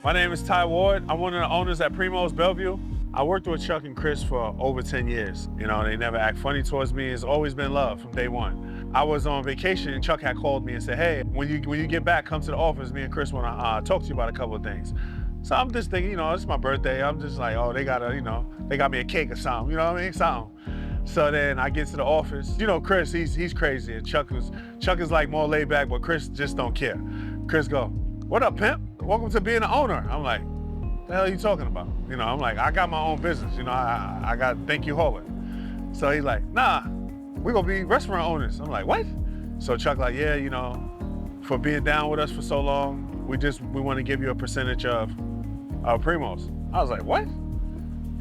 My name is Tye Ward. I'm one of the owners at Primo's Bellevue. I worked with Chuck and Chris for over 10 years. You know, they never act funny towards me. It's always been love from day one. I was on vacation and Chuck had called me and said, hey, when you get back, come to the office. Me and Chris want to talk to you about a couple of things. So I'm just thinking, you know, it's my birthday. I'm just like, oh, they got me a cake or something. You know what I mean? Something. So then I get to the office. You know, Chris, he's crazy. And Chuck is like more laid back, but Chris just don't care. Chris go, what up, pimp? Welcome to being the owner. I'm like, the hell are you talking about? You know, I'm like, I got my own business. You know, I got Thank You Howard. So he's like, nah, we're gonna be restaurant owners. I'm like, what? So Chuck like, yeah, you know, for being down with us for so long, we want to give you a percentage of Primo's. I was like, what?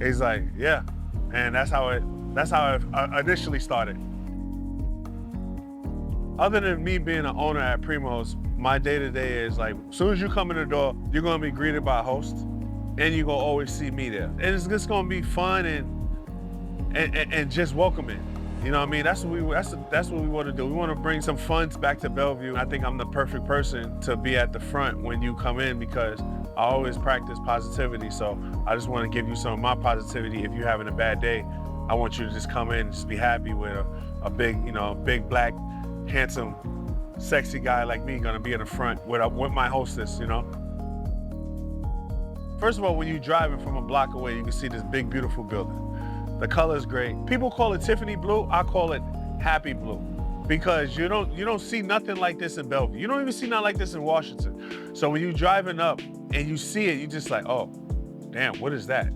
He's like, yeah. And that's how it initially started. Other than me being an owner at Primo's, my day-to-day is like, as soon as you come in the door, you're gonna be greeted by a host, and you're gonna always see me there. And it's just gonna be fun and just welcoming. You know what I mean? That's what we want to do. We want to bring some fun back to Bellevue. I think I'm the perfect person to be at the front when you come in because I always practice positivity. So I just want to give you some of my positivity. If you're having a bad day, I want you to just come in and just be happy with a big black, handsome, sexy guy like me gonna be in the front with my hostess, you know? First of all, when you're driving from a block away, you can see this big, beautiful building. The color's great. People call it Tiffany blue, I call it happy blue. Because you don't see nothing like this in Bellevue. You don't even see nothing like this in Washington. So when you're driving up and you see it, you're just like, oh, damn, what is that?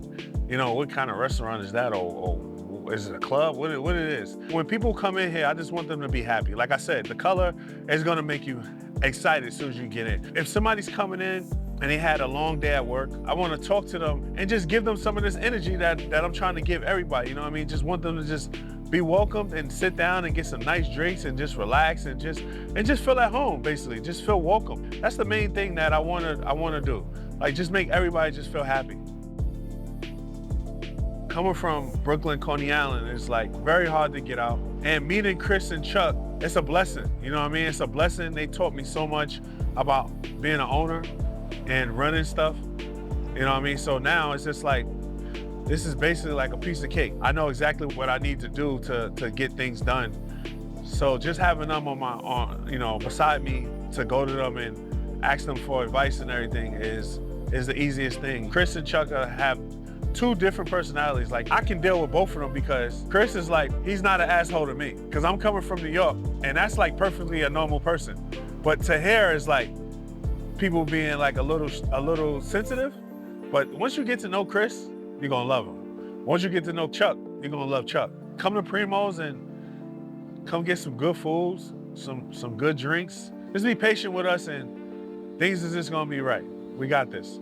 You know, what kind of restaurant is that? Or is it a club? What it is? When people come in here, I just want them to be happy. Like I said, the color is gonna make you excited as soon as you get in. If somebody's coming in and they had a long day at work, I wanna talk to them and just give them some of this energy that I'm trying to give everybody, you know what I mean? Just want them to just be welcomed and sit down and get some nice drinks and just relax and just feel at home, basically. Just feel welcome. That's the main thing that I wanna do. Like, just make everybody just feel happy. Coming from Brooklyn, Coney Island, it's like very hard to get out. And meeting Chris and Chuck, it's a blessing. You know what I mean? It's a blessing. They taught me so much about being an owner and running stuff. You know what I mean? So now it's just like, this is basically like a piece of cake. I know exactly what I need to do to get things done. So just having them beside me to go to them and ask them for advice and everything is the easiest thing. Chris and Chuck have two different personalities. Like, I can deal with both of them because Chris is like, he's not an asshole to me because I'm coming from New York and that's like perfectly a normal person. But to hear is like people being like a little sensitive. But once you get to know Chris, you're gonna love him. Once you get to know Chuck, you're gonna love Chuck. Come to Primo's and come get some good foods, some good drinks. Just be patient with us and things is just gonna be right. We got this.